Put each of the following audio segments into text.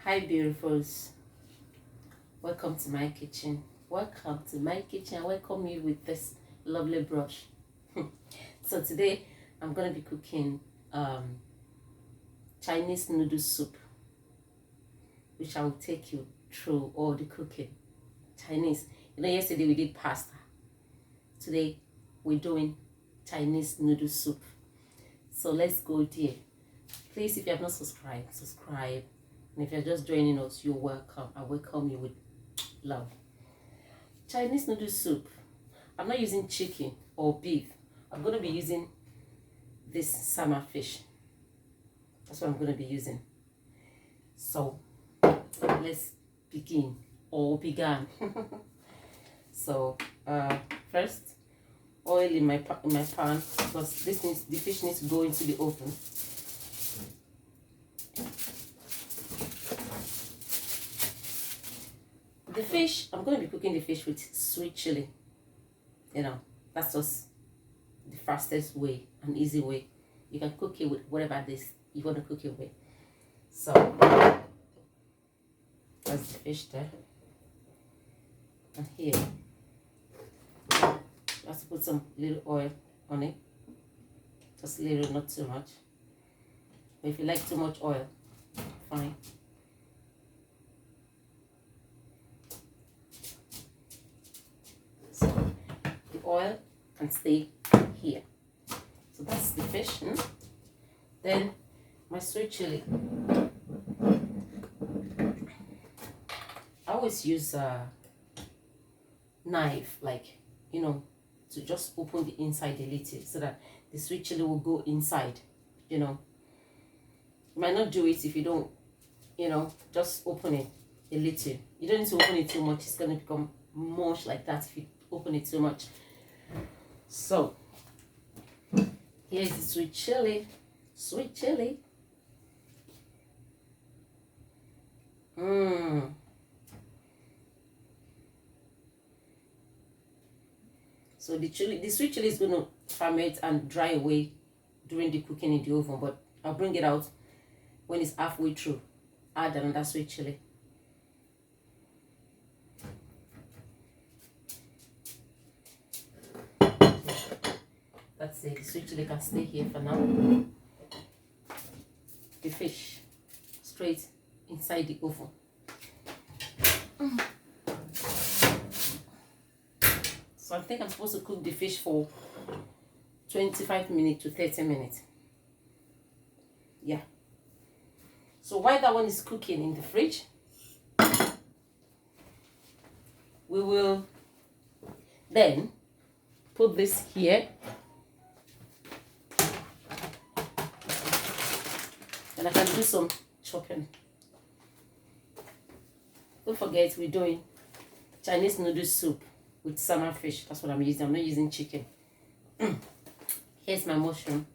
Hi beautifuls, welcome to my kitchen. Welcome to my kitchen. I welcome you with this lovely brush. So today I'm going to be cooking Chinese noodle soup, which I will take you through all the cooking. Chinese, yesterday we did pasta. Today we're doing Chinese noodle soup. So let's go there. Please, if you have not subscribed, subscribe. And if you're just joining us, you're welcome. I welcome you with love. Chinese noodle soup. I'm not using chicken or beef. I'm going to be using this salmon fish. That's what I'm going to be using. So let's begin or began. So first, oil in my pan, because the fish needs to go into the oven. The fish, I'm going to be cooking the fish with sweet chili. That's just the fastest way, an easy way. You can cook it with whatever this you want to cook it with. So that's the fish there. And here, I have to put some little oil on it. Just a little, not too much. But if you like too much oil, fine. So the oil can stay here. So that's the fish. Then my sweet chili. I always use a knife, to just open the inside a little so that the sweet chili will go inside. You might not do it if you don't, just open it a little. You don't need to open it too much. It's going to become mush like that if you open it too much. So here's the sweet chili. Sweet chili. So the sweet chili is going to ferment and dry away during the cooking in the oven, but I'll bring it out when it's halfway through. Add another sweet chili. That's it. The sweet chili can stay here for now. The fish straight inside the oven. So I think I'm supposed to cook the fish for 25 minutes to 30 minutes. Yeah. So while that one is cooking in the fridge, we will then put this here. And I can do some chopping. Don't forget, we're doing Chinese noodle soup with salmon fish. That's what I'm using. I'm not using chicken. Here's my mushroom.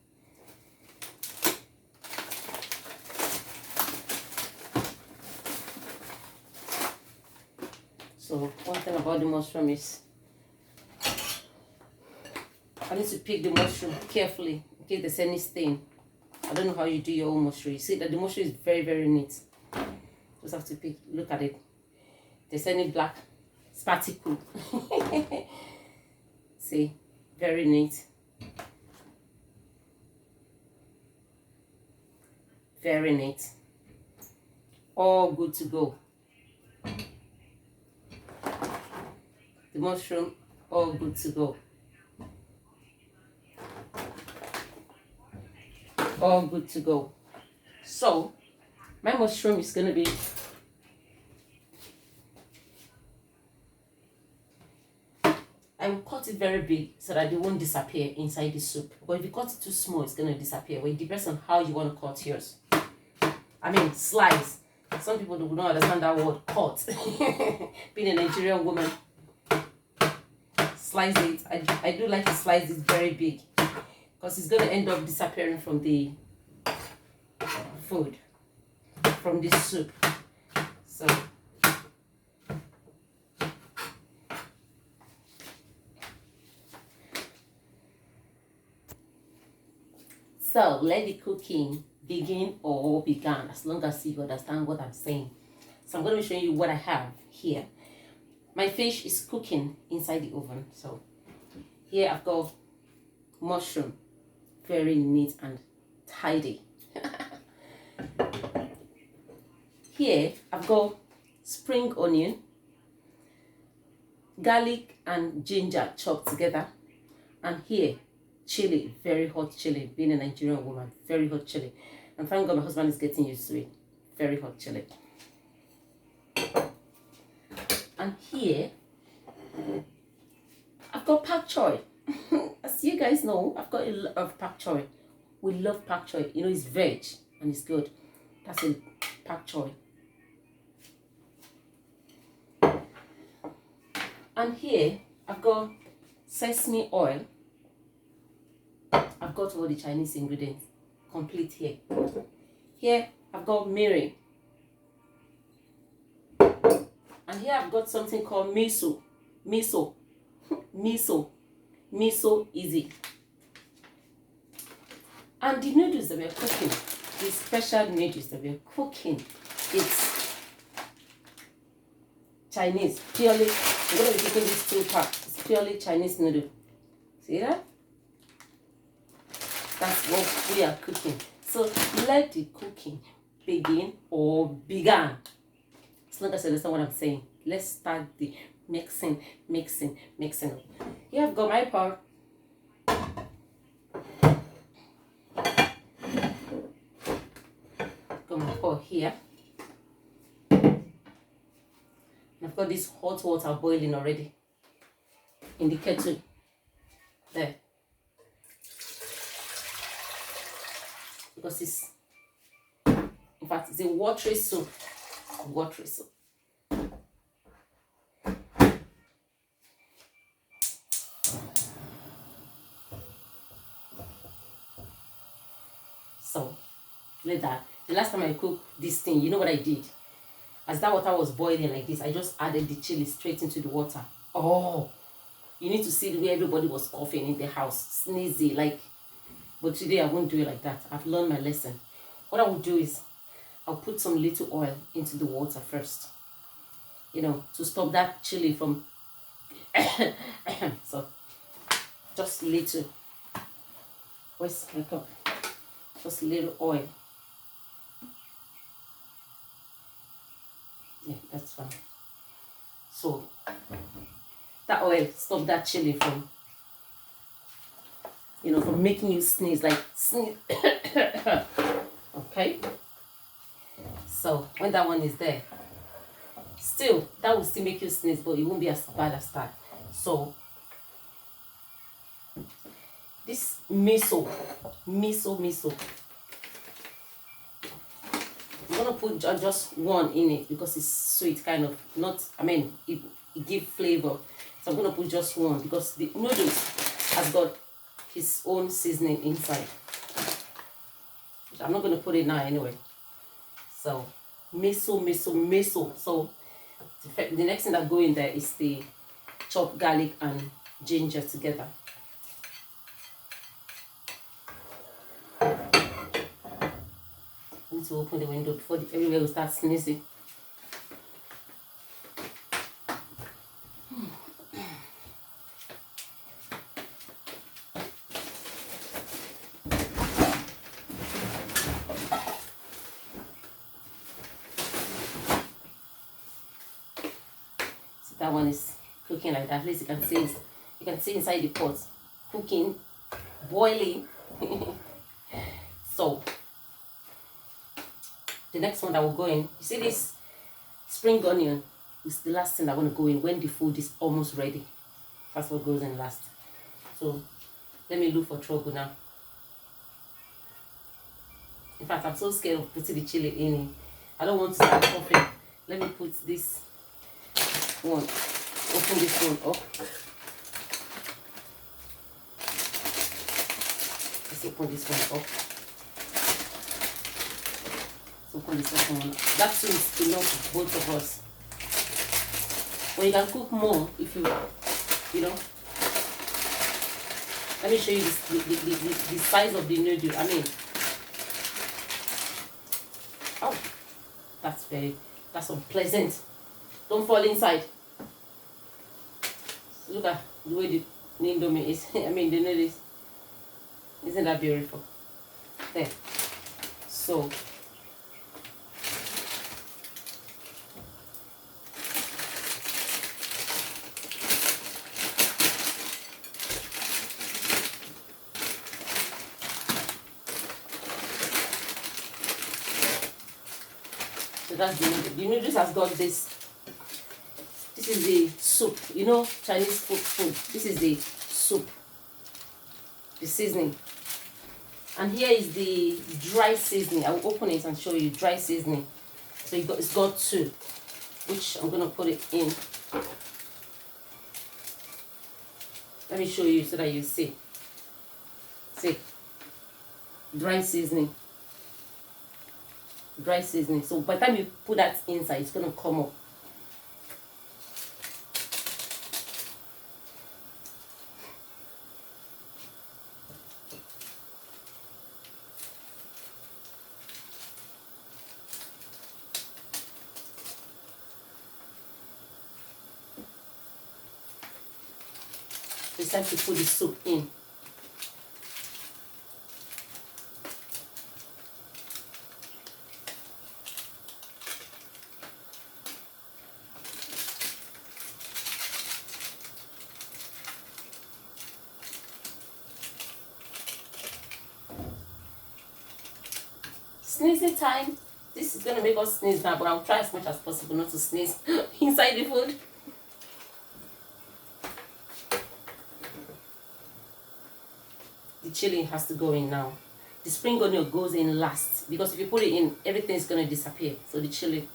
So one thing about the mushroom is I need to pick the mushroom carefully in case there's any stain. I don't know how you do your own mushroom. You see that the mushroom is very, very neat. Just have to look at it. If there's any black particle. See, very neat. Very neat. All good to go. The mushroom, all good to go. All good to go. So my mushroom is going to be I will cut it very big so that it won't disappear inside the soup. But if you cut it too small, it's going to disappear. Well, it depends on how you want to cut yours. I mean, slice. Some people do not understand that word, cut. Being a Nigerian woman, slice it. I do like to slice it very big because it's going to end up disappearing from the food, from the soup. So let the cooking begin or began, as long as you understand what I'm saying. So I'm going to be showing you what I have here. My fish is cooking inside the oven. So here I've got mushroom, very neat and tidy. Here I've got spring onion, garlic and ginger chopped together, and here chili, very hot chili. Being a Nigerian woman, very hot chili, and thank God my husband is getting used to it. Very hot chili. And here I've got pak choy. As you guys know, I've got a lot of pak choy. We love pak choy. You know, it's veg and it's good. That's a pak choy. And here I've got sesame oil. I've got all the Chinese ingredients complete here. Here I've got mirin. And here I've got something called miso. Miso. Miso. Miso easy. And the noodles that we're cooking, the special noodles that we're cooking, it's Chinese. Purely, we're going to be cooking this 2-pack. It's purely Chinese noodle. See that? That's what we are cooking. So let the cooking begin or began. As long as you understand what I'm saying, let's start the mixing. Here I've got my pot. Got my pot here. And I've got this hot water boiling already in the kettle. There. Because it's, in fact, it's a watery soup. Watery soup. So, like that. The last time I cooked this thing, you know what I did? As that water was boiling like this, I just added the chili straight into the water. Oh, you need to see the way everybody was coughing in the house, sneezy, like. But today I won't do it like that. I've learned my lesson. What I will do is I'll put some little oil into the water first, you know, to stop that chili from so just little. Where's my cup? Just a little oil. Yeah, that's fine. So that oil stop that chili from, you know, from making you sneeze, like sneeze. Okay. So when that one is there, still that will still make you sneeze, but it won't be as bad as that. So this miso, I'm gonna put just one in it because it's sweet, kind of. Not, I mean, it gives flavor. So I'm gonna put just one because the noodles has got its own seasoning inside. I'm not gonna put it now anyway. So miso. So the next thing that go in there is the chopped garlic and ginger together. I need to open the window before everywhere will start sneezing. That one is cooking like that. At least you can see inside the pot cooking, boiling. So the next one that will go in, you see this spring onion is the last thing that want to go in when the food is almost ready. That's what goes in last. So let me look for trouble now. In fact, I'm so scared of putting the chili in it. I don't want to start coughing. Let me put this one, open this one up. Let's open this one up. Let's open this second one up. That too is enough for both of us. Well, you can cook more if you know. Let me show you the size of the noodle. I mean, oh, that's very That's unpleasant. Don't fall inside. Look at the way the indomie is. I mean the noodles. Isn't that beautiful? There. So that's the noodles. The noodles has got this. This is the soup. You know, Chinese food. This is the soup. The seasoning. And here is the dry seasoning. I will open it and show you dry seasoning. So it's got two, which I'm gonna put it in. Let me show you so that you see. See, dry seasoning. Dry seasoning. So by the time you put that inside, it's gonna come up. It's time to put the soup in. Sneezing time. This is going to make us sneeze now, but I'll try as much as possible not to sneeze inside the food. The chili has to go in now. The spring onion goes in last, because if you put it in, everything is going to disappear. So the chili.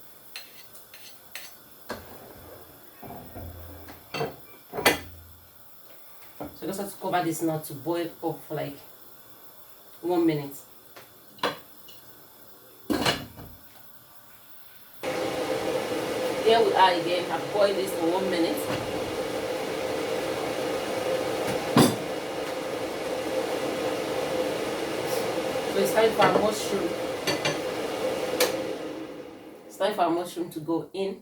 So I just have to cover this now to boil up for like 1 minute. Here we are again. I've boiled this for 1 minute. So it's time for our mushroom. It's time for our mushroom to go in.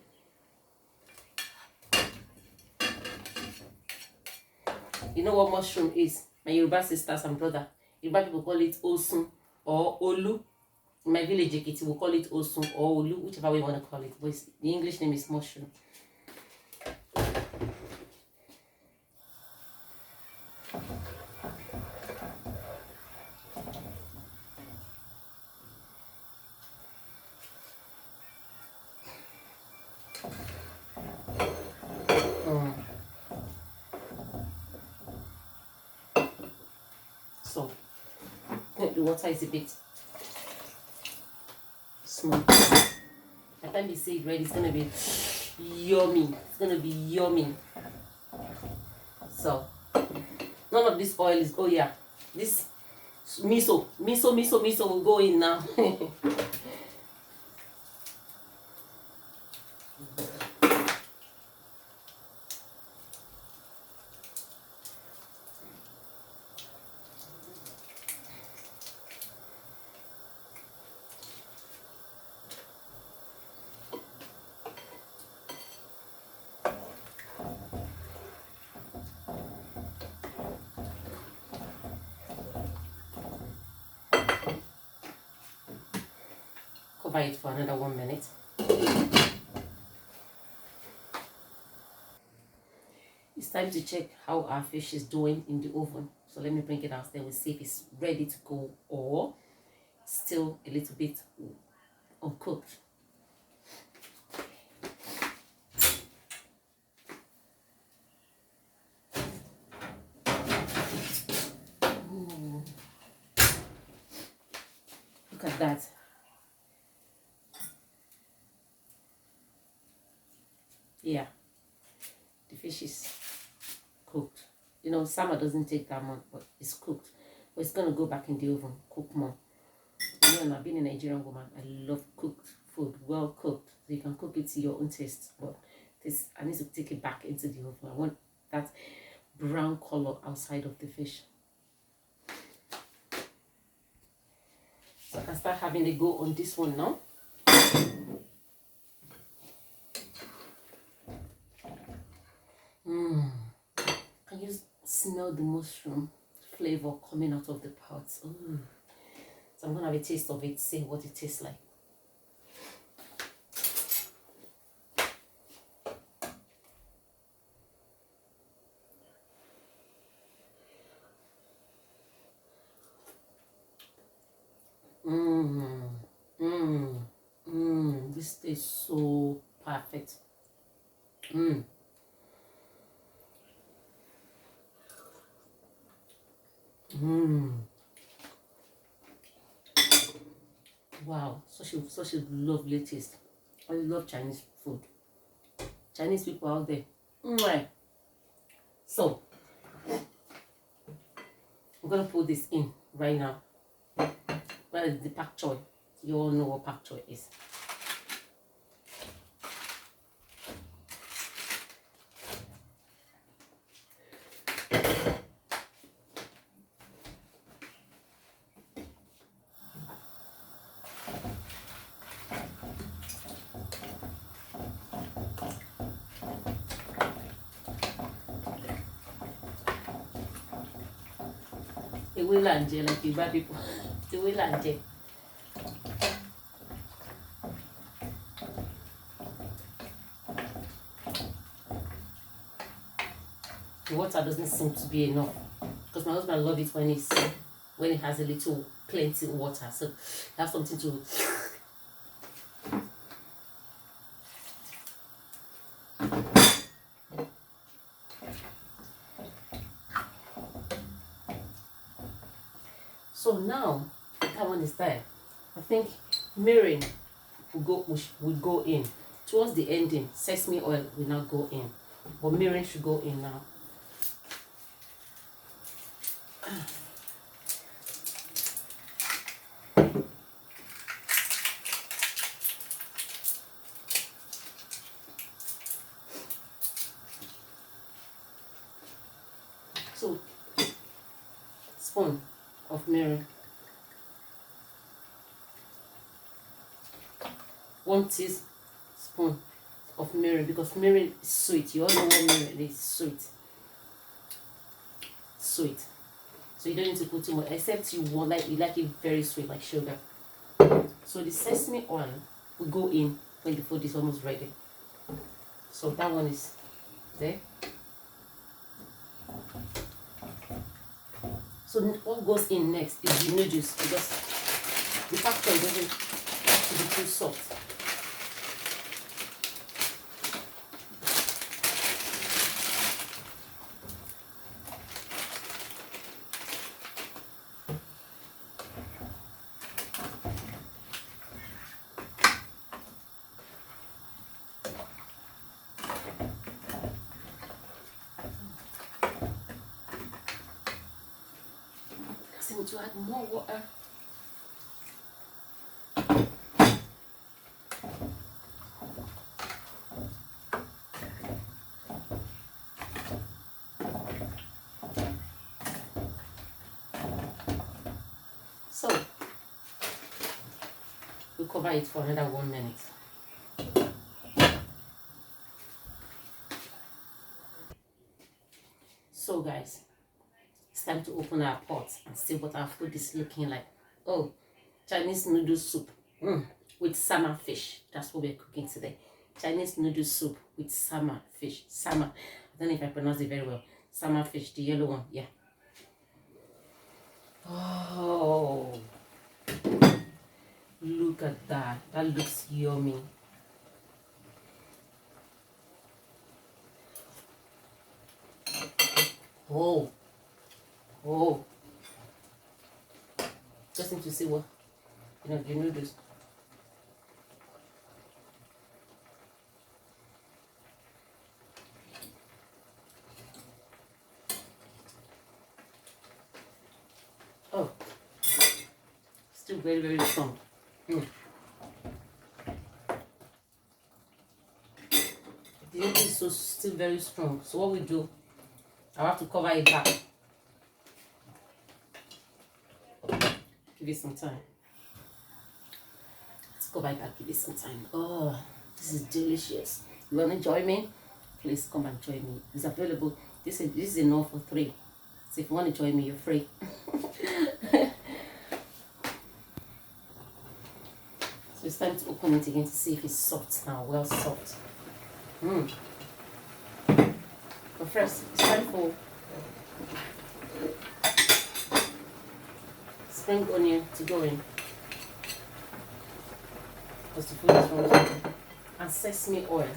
You know what mushroom is? My Yoruba sisters and brother. Yoruba people call it osun or olu. In my village, Ekiti, we call it osun or olu, whichever way you want to call it. But the English name is mushroom. So, the water is a bit small. By the time you see it ready, it's gonna be yummy. It's gonna be yummy. So, none of this oil is. Oh yeah, this miso will go in now. Cover it for another 1 minute. It's time to check how our fish is doing in the oven. So let me bring it out there. We'll see if it's ready to go or still a little bit uncooked. Ooh. Look at that. Yeah, the fish is cooked. You know, salmon doesn't take that much, but it's cooked. But it's gonna go back in the oven, cook more. You know, I've been a Nigerian woman. I love cooked food, well cooked. So you can cook it to your own taste. But this, I need to take it back into the oven. I want that brown color outside of the fish. So I can start having a go on this one now. Smell the mushroom flavor coming out of the pot. Ooh. So I'm gonna have a taste of it, see what it tastes like. This tastes so perfect. Wow, such a lovely taste. I love Chinese food. Chinese people out there. So I'm gonna put this in right now. Where is the pak choy? You all know what pak choy is. Ewé là ń jẹ like Yoruba people. Ewé là ń jẹ. The water doesn't seem to be enough because my husband loves it when it has a little plenty water. So I have something to. So now that one is there. I think mirin will go in towards the ending. Sesame oil will not go in, but mirin should go in now. So spoon of mirin, 1 teaspoon of mirin, because mirin is sweet. You all know what mirin is, sweet. Sweet. So you don't need to put too much, except you like it very sweet like sugar. So the sesame oil will go in when the food is almost ready. So that one is there. So what goes in next is the noodles, because the pak choy doesn't have to be too soft. To add more water. So we'll cover it for another 1 minute. So guys, it's time to open our pot and see what our food is looking like. Oh, Chinese noodle soup with salmon fish. That's what we're cooking today. Chinese noodle soup with salmon fish. Salmon. I don't know if I pronounced it very well. Salmon fish, the yellow one. Yeah. Oh, look at that. That looks yummy. Oh. Just need to see what, the noodles. Oh, still very, very strong. The noodles is still very strong. So what we do, I have to cover it back. Give it some time. Let's go back, give it some time. Oh, this is delicious. You want to join me? Please come and join me. It's available. This is enough for 3. So if you want to join me, you're free. So it's time to open it again to see if it's soft now, well soft. But first, it's time for spring onion to go in. Because the food is wrong. And sesame oil.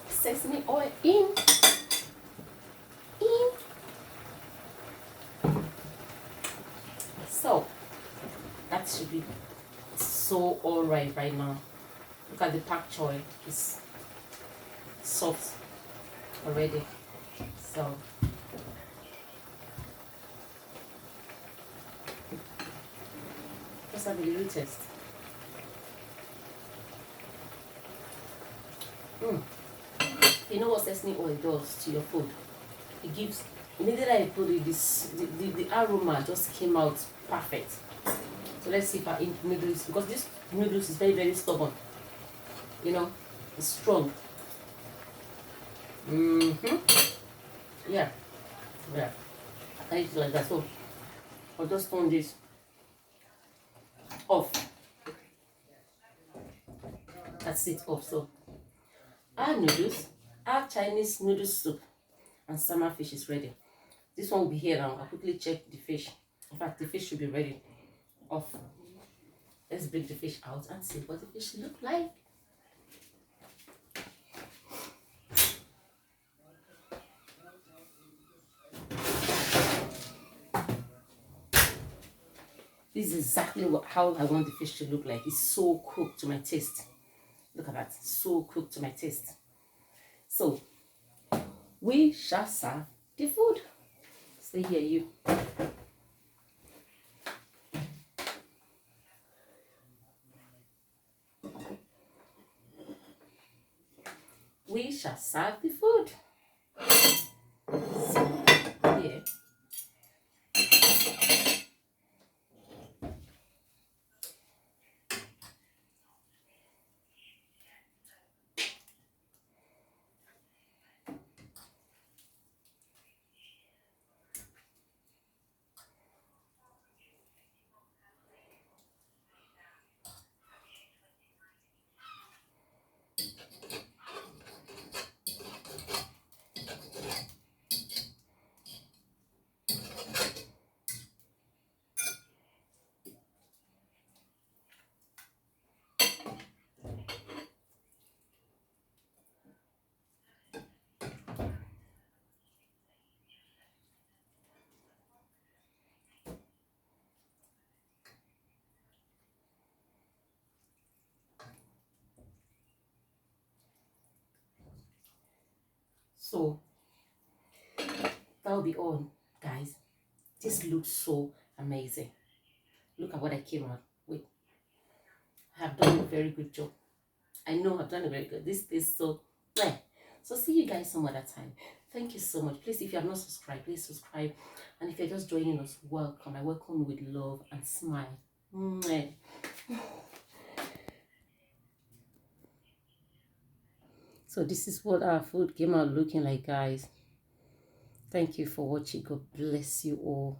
Sesame oil in. So that should be so alright right now. Look at the pak choy, it's soft already. So just have a little taste. You know what sesame oil does to your food? It gives, immediately I put it, the aroma just came out perfect. So let's see if our noodles, because this noodles is very, very stubborn. You know, it's strong. Yeah. Yeah. I eat it like that. So I'll just turn this off. That's it off. So our noodles, our Chinese noodle soup and salmon fish is ready. This one will be here now. I'll quickly check the fish. In fact, the fish should be ready. Off. Let's bring the fish out and see what the fish look like. This is exactly how I want the fish to look like. It's so cooked to my taste. Look at that. So cooked to my taste. So, we shall serve the food. Stay here, you. We shall serve the food. So, here. So, that'll be all, guys. This looks so amazing. Look at what I came out with. I have done a very good job. I know I've done a very good. This is so bleh. So see you guys some other time. Thank you so much. Please, if you have not subscribed, please subscribe. And if you're just joining us, welcome. I welcome you with love and smile. Mwah. So this is what our food came out looking like, guys. Thank you for watching. God bless you all.